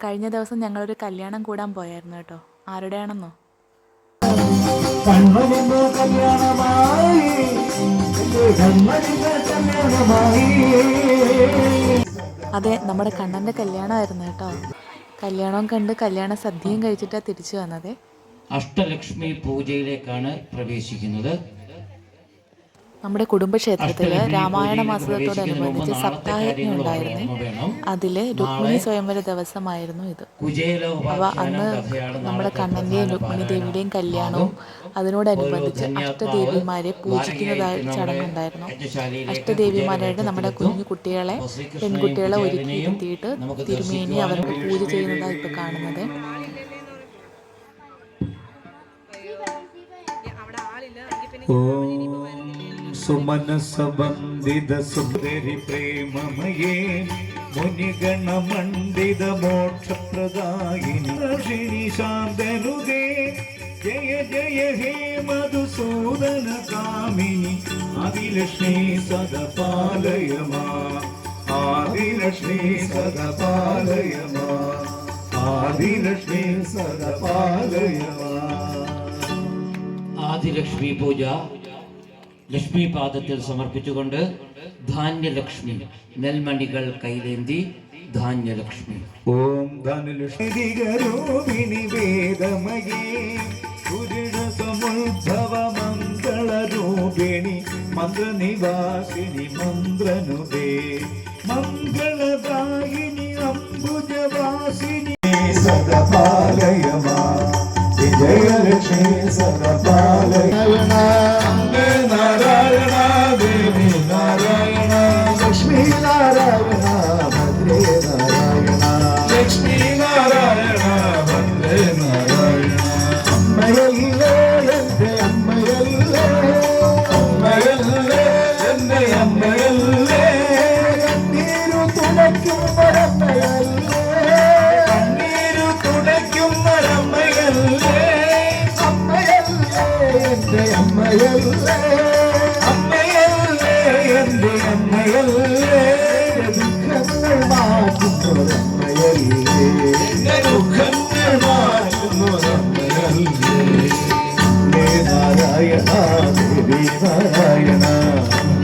കഴിഞ്ഞ ദിവസം ഞങ്ങളൊരു കല്യാണം കൂടാൻ പോയായിരുന്നു കേട്ടോ. ആരുടെയാണെന്നോ? അതെ, നമ്മുടെ കണ്ണൻ്റെ കല്യാണമായിരുന്നു കേട്ടോ. കല്യാണവും കണ്ട് കല്യാണ സദ്യയും കഴിച്ചിട്ടാണ് തിരിച്ചു വന്നത്. അഷ്ടലക്ഷ്മി പൂജയിലേക്കാണ് പ്രവേശിക്കുന്നത്. നമ്മുടെ കുടുംബക്ഷേത്രത്തിൽ രാമായണ മാസത്തോടനുബന്ധിച്ച് സപ്താഹയജ്ഞം ഉണ്ടായിരുന്നു. അതിൽ രുക്മിണി സ്വയംവര ദിവസമായിരുന്നു ഇത്. അപ്പോൾ അന്ന് നമ്മുടെ കണ്ണൻ്റെയും രുക്മിണി ദേവിയുടെയും കല്യാണവും അതിനോടനുബന്ധിച്ച് അഷ്ടദേവിമാരെ പൂജിക്കുന്നതായ ചടങ്ങുണ്ടായിരുന്നു. അഷ്ടദേവിമാരായിട്ട് നമ്മുടെ കുഞ്ഞു കുട്ടികളെ, പെൺകുട്ടികളെ ഒരുക്കിയിരുത്തിയിട്ട് തിരുമേനി അവർക്ക് പൂജ ചെയ്യുന്നതാണ് ഇപ്പോൾ കാണുന്നത്. സുമനസവന്ദിത സുന്ദരി പ്രേമമയേ മുനിഗണമണ്ഡിത മോക്ഷപ്രദായിനി ശാന്തനുദേ ജയ ജയ ഹേ മധുസൂദന കാമിനി ആദിലക്ഷ്മി സദപാലയമാ ആദിലക്ഷ്മി സദപാലയമാ ആദിലക്ഷ്മി സദപാലയമാ. ആദിലക്ഷ്മി പൂജ ലക്ഷ്മി പാദത്തിൽ സമർപ്പിച്ചുകൊണ്ട് ധാന്യലക്ഷ്മി നെൽമണികൾ കൈലേന്തി ധാന്യലക്ഷ്മി. ഓം ധാന്യലക്ഷ്മി വേദമയേ പുരുഷസമുദ്ഭവ മംഗളരൂപിണി മന്ത്രനിവാസിനി മന്ത്രനുദേ മംഗളദായിനി അംബുജവാസിനി സദപാലയമാ വിജയലക്ഷ്മി സദപാലയണ നാരായണ ദേവി നാരായണ ലക്ഷ്മി നാരായണ ഭദ്രേ നാരായണ ലക്ഷ്മി നാരായണ ഭദ്രേ നാരായണ. അമ്മയല്ലേ എന്റെ അമ്മയല്ലേ അമ്മയല്ലേ എന്റെ അമ്മയല്ലേ കണ്ണീരു തുണയ്ക്കുന്നൊരമ്മയല്ലേ കണ്ണീരു തുണയ്ക്കുന്നൊരമ്മയല്ലേ അമ്മയല്ലേ എന്റെ അമ്മയല്ലേ അമ്മയല്ലേ എന്റെ അമ്മയല്ലേ ദുഃഖങ്ങൾ മാറ്റുന്നൊരമ്മയല്ലേ ദുഃഖങ്ങൾ മാറ്റുന്നൊരമ്മയല്ലേ. ഹേ നാരായണ ദേവി നാരായണ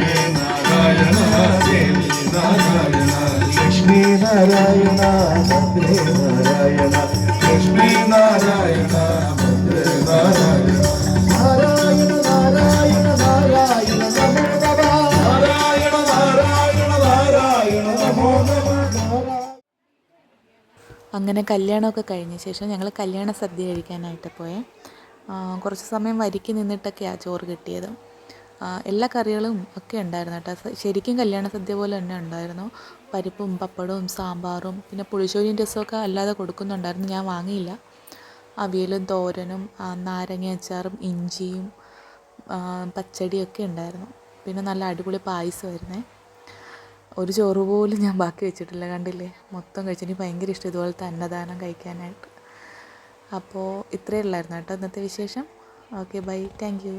ഹേ നാരായണ ദേവി നാരായണ ലക്ഷ്മി നാരായണ ഭദ്രേ നാരായണ ലക്ഷ്മി നാരായണ ഭദ്രേ നാരായണ നാരായണ നാരായണ നാരായണ നമോ നമഃ നാരായണ നാരായണ നാരായണ നമോ നമഃ. അങ്ങനെ കല്യാണമൊക്കെ കഴിഞ്ഞ ശേഷം ഞങ്ങൾ കല്യാണ സദ്യ കഴിക്കാനായിട്ട് പോയേ. കുറച്ച് സമയം വരിക്ക് നിന്നിട്ടൊക്കെയാണ് ചോറ് കിട്ടിയത്. എല്ലാ കറികളും ഒക്കെ ഉണ്ടായിരുന്നു കേട്ടോ. ശരിക്കും കല്യാണ സദ്യ പോലെ തന്നെ ഉണ്ടായിരുന്നു. പരിപ്പും പപ്പടവും സാമ്പാറും പിന്നെ പുളിശ്ശേരിയും രസമൊക്കെ അല്ലാതെ കൊടുക്കുന്നുണ്ടായിരുന്നു. ഞാൻ വാങ്ങിയില്ല. അവിയലും തോരനും നാരങ്ങ അച്ചാറും ഇഞ്ചിയും പച്ചടിയൊക്കെ ഉണ്ടായിരുന്നു. പിന്നെ നല്ല അടിപൊളി പായസമായിരുന്നേ. ഒരു ചോറ് പോലും ഞാൻ ബാക്കി വെച്ചിട്ടില്ല, കണ്ടില്ലേ, മൊത്തം കഴിച്ചു. എനിക്ക് ഭയങ്കര ഇഷ്ടം ഇതുപോലത്തെ അന്നദാനം കഴിക്കാനായിട്ട്. അപ്പോൾ ഇത്രയേ ഉള്ളായിരുന്നു കേട്ടോ ഇന്നത്തെ വിശേഷം. Okay, bye, thank U.